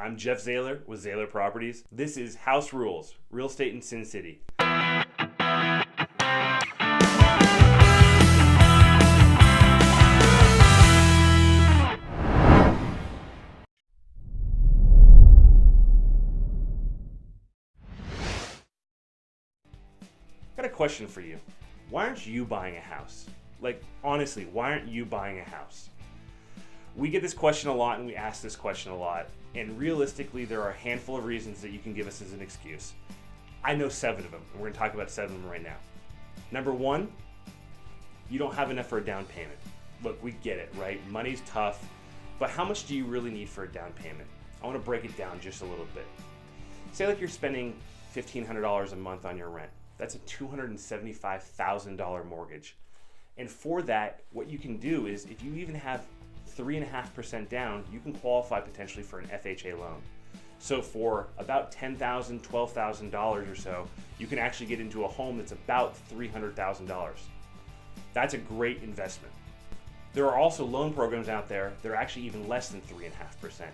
I'm Jeff Zahler with Zahler Properties. This is House Rules, Real Estate in Sin City. Got a question for you. Why aren't you buying a house? Like, honestly, why aren't you buying a house? We get this question a lot and we ask this question a lot. And realistically, there are a handful of reasons that you can give us as an excuse. I know 7 of them, and we're gonna talk about 7 of them right now. Number 1, you don't have enough for a down payment. Look, we get it, right? Money's tough, but how much do you really need for a down payment? I wanna break it down just a little bit. Say like you're spending $1,500 a month on your rent. That's a $275,000 mortgage. And for that, what you can do is if you even have 3.5% down, you can qualify potentially for an FHA loan. So for about $10,000, $12,000 or so, you can actually get into a home that's about $300,000. That's a great investment. There are also loan programs out there that are actually even less than 3.5%.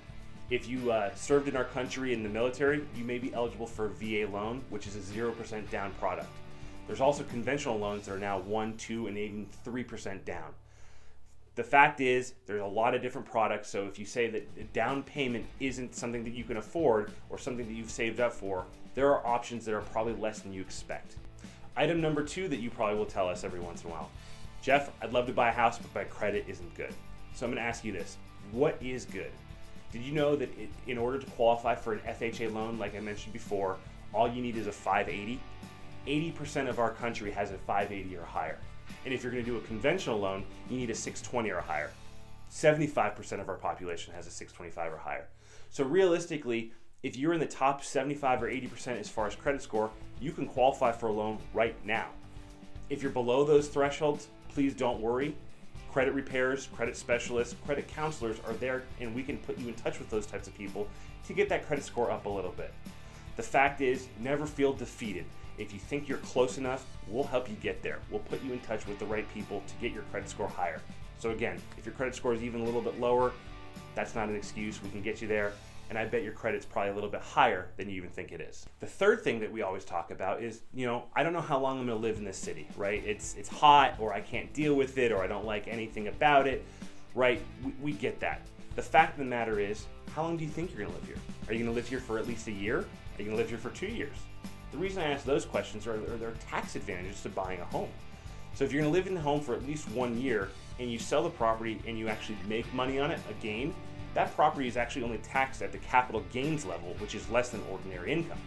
If you served in our country in the military, you may be eligible for a VA loan, which is a 0% down product. There's also conventional loans that are now 1%, 2%, and even 3% down. The fact is, there's a lot of different products, so if you say that a down payment isn't something that you can afford or something that you've saved up for, there are options that are probably less than you expect. Item number 2 that you probably will tell us every once in a while. Jeff, I'd love to buy a house, but my credit isn't good. So I'm gonna ask you this, what is good? Did you know that in order to qualify for an FHA loan, like I mentioned before, all you need is a 580? 80% of our country has a 580 or higher. And if you're going to do a conventional loan, you need a 620 or higher. 75% of our population has a 625 or higher. So realistically, if you're in the top 75 or 80% as far as credit score, you can qualify for a loan right now. If you're below those thresholds, please don't worry. Credit repairers, credit specialists, credit counselors are there, and we can put you in touch with those types of people to get that credit score up a little bit. The fact is, never feel defeated. If you think you're close enough, we'll help you get there. We'll put you in touch with the right people to get your credit score higher. So again, if your credit score is even a little bit lower, that's not an excuse. We can get you there, and I bet your credit's probably a little bit higher than you even think it is. The third thing that we always talk about is, I don't know how long I'm gonna live in this city, right? It's hot, or I can't deal with it, or I don't like anything about it, right? We get that. The fact of the matter is, how long do you think you're gonna live here? Are you gonna live here for at least a year? Are you gonna live here for 2 years? The reason I ask those questions are there are tax advantages to buying a home. So if you're gonna live in the home for at least 1 year and you sell the property and you actually make money on it, a gain, that property is actually only taxed at the capital gains level, which is less than ordinary income.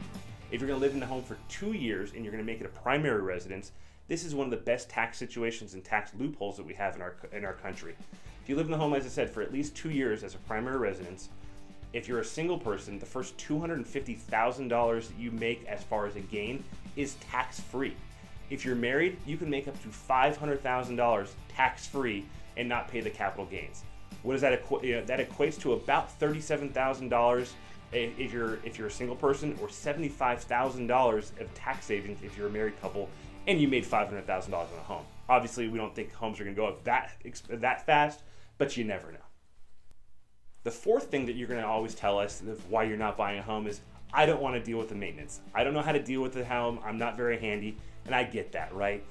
If you're gonna live in the home for 2 years and you're gonna make it a primary residence, this is one of the best tax situations and tax loopholes that we have in our country. If you live in the home, as I said, for at least 2 years as a primary residence, if you're a single person, the first $250,000 that you make as far as a gain is tax-free. If you're married, you can make up to $500,000 tax-free and not pay the capital gains. What does that equate? That equates to about $37,000 if you're a single person, or $75,000 of tax savings if you're a married couple and you made $500,000 on a home. Obviously, we don't think homes are going to go up that fast, but you never know. The fourth thing that you're going to always tell us of why you're not buying a home is, I don't want to deal with the maintenance. I don't know how to deal with the home. I'm not very handy, and I get that, right?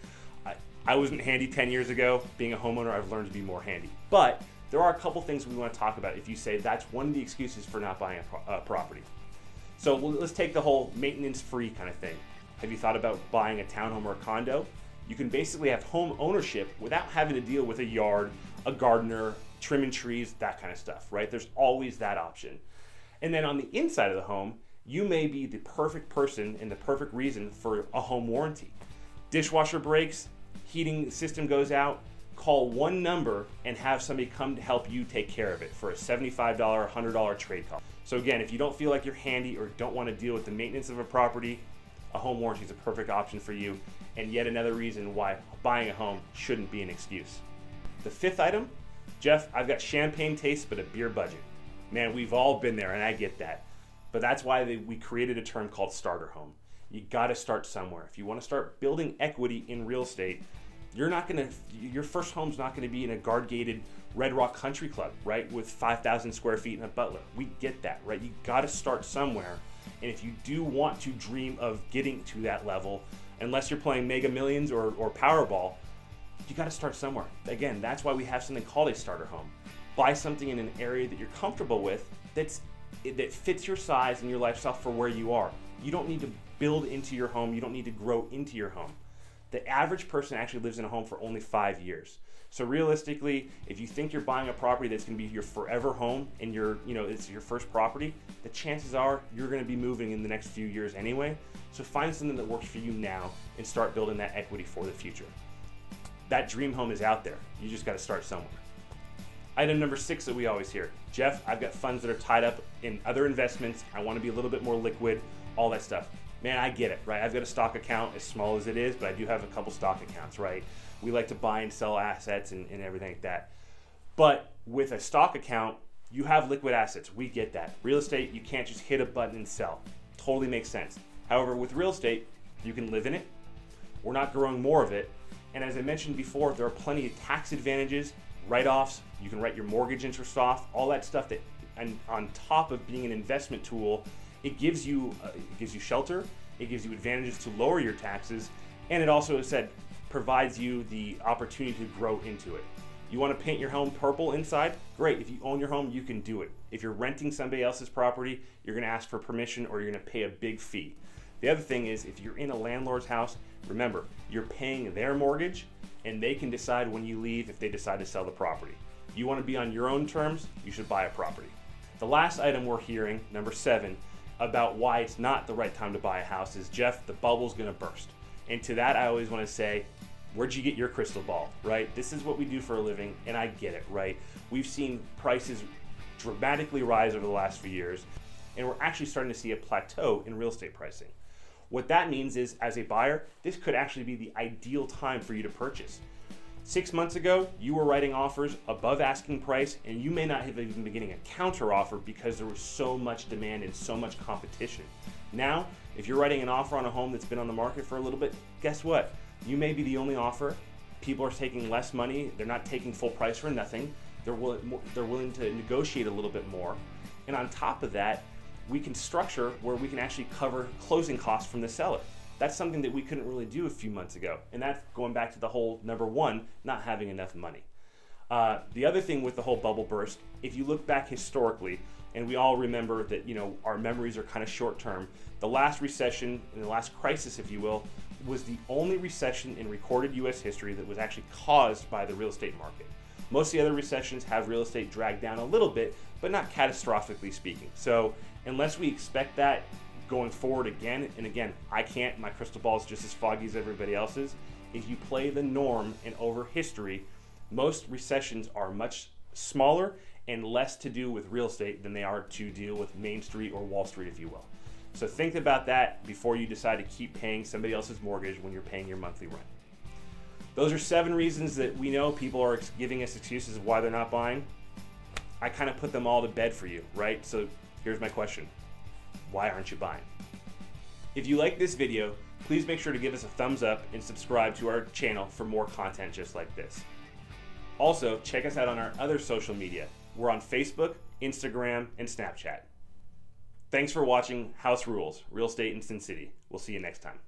I wasn't handy 10 years ago. Being a homeowner, I've learned to be more handy. But there are a couple things we want to talk about if you say that's one of the excuses for not buying a property. So let's take the whole maintenance-free kind of thing. Have you thought about buying a townhome or a condo? You can basically have home ownership without having to deal with a yard, a gardener, trimming trees, that kind of stuff, right? There's always that option. And then on the inside of the home, you may be the perfect person and the perfect reason for a home warranty. Dishwasher breaks, heating system goes out, call one number and have somebody come to help you take care of it for a $75, $100 trade call. So again, if you don't feel like you're handy or don't want to deal with the maintenance of a property, a home warranty is a perfect option for you, and yet another reason why buying a home shouldn't be an excuse. The fifth item, Jeff, I've got champagne taste but a beer budget. Man, we've all been there, and I get that. But that's why we created a term called starter home. You gotta start somewhere. If you wanna start building equity in real estate, your first home's not gonna be in a guard-gated Red Rock Country Club, right, with 5,000 square feet and a butler. We get that, right? You gotta start somewhere. And if you do want to dream of getting to that level, unless you're playing Mega Millions or Powerball, you gotta start somewhere. Again, that's why we have something called a starter home. Buy something in an area that you're comfortable with that fits your size and your lifestyle for where you are. You don't need to build into your home. You don't need to grow into your home. The average person actually lives in a home for only 5 years. So realistically, if you think you're buying a property that's going to be your forever home and it's your first property, the chances are you're going to be moving in the next few years anyway. So find something that works for you now and start building that equity for the future. That dream home is out there. You just got to start somewhere. Item number 6 that we always hear: Jeff, I've got funds that are tied up in other investments. I want to be a little bit more liquid, all that stuff. Man, I get it, right? I've got a stock account, as small as it is, but I do have a couple stock accounts, right? We like to buy and sell assets and everything like that. But with a stock account, you have liquid assets. We get that. Real estate, you can't just hit a button and sell. Totally makes sense. However, with real estate, you can live in it. We're not growing more of it. And as I mentioned before, there are plenty of tax advantages, write-offs. You can write your mortgage interest off, all that stuff that, and on top of being an investment tool, it gives you shelter, it gives you advantages to lower your taxes, and it also, as I said, provides you the opportunity to grow into it. You want to paint your home purple inside? Great. If you own your home, you can do it. If you're renting somebody else's property, you're going to ask for permission or you're going to pay a big fee. The other thing is, if you're in a landlord's house, remember, you're paying their mortgage and they can decide when you leave if they decide to sell the property. You want to be on your own terms, you should buy a property. The last item we're hearing, number 7, about why it's not the right time to buy a house is, Jeff, the bubble's going to burst. And to that, I always want to say, where'd you get your crystal ball, right? This is what we do for a living, and I get it, right? We've seen prices dramatically rise over the last few years, and we're actually starting to see a plateau in real estate pricing. What that means is, as a buyer, this could actually be the ideal time for you to purchase. 6 months ago, you were writing offers above asking price, and you may not have even been getting a counter offer because there was so much demand and so much competition. Now, if you're writing an offer on a home that's been on the market for a little bit, guess what? You may be the only offer. People are taking less money. They're not taking full price for nothing. They're willing to negotiate a little bit more. And on top of that, we can structure where we can actually cover closing costs from the seller. That's something that we couldn't really do a few months ago. And that's going back to the whole number 1, not having enough money. The other thing with the whole bubble burst, if you look back historically, and we all remember that, our memories are kind of short term, the last recession, and the last crisis, if you will, was the only recession in recorded US history that was actually caused by the real estate market. Most of the other recessions have real estate dragged down a little bit, but not catastrophically speaking. So unless we expect that going forward again, and again, I can't, my crystal ball is just as foggy as everybody else's. If you play the norm and over history, most recessions are much smaller and less to do with real estate than they are to deal with Main Street or Wall Street, if you will. So think about that before you decide to keep paying somebody else's mortgage when you're paying your monthly rent. Those are 7 reasons that we know people are giving us excuses of why they're not buying. I kind of put them all to bed for you, right? So here's my question. Why aren't you buying? If you like this video, please make sure to give us a thumbs up and subscribe to our channel for more content just like this. Also, check us out on our other social media. We're on Facebook, Instagram, and Snapchat. Thanks for watching House Rules, Real Estate in Sin City. We'll see you next time.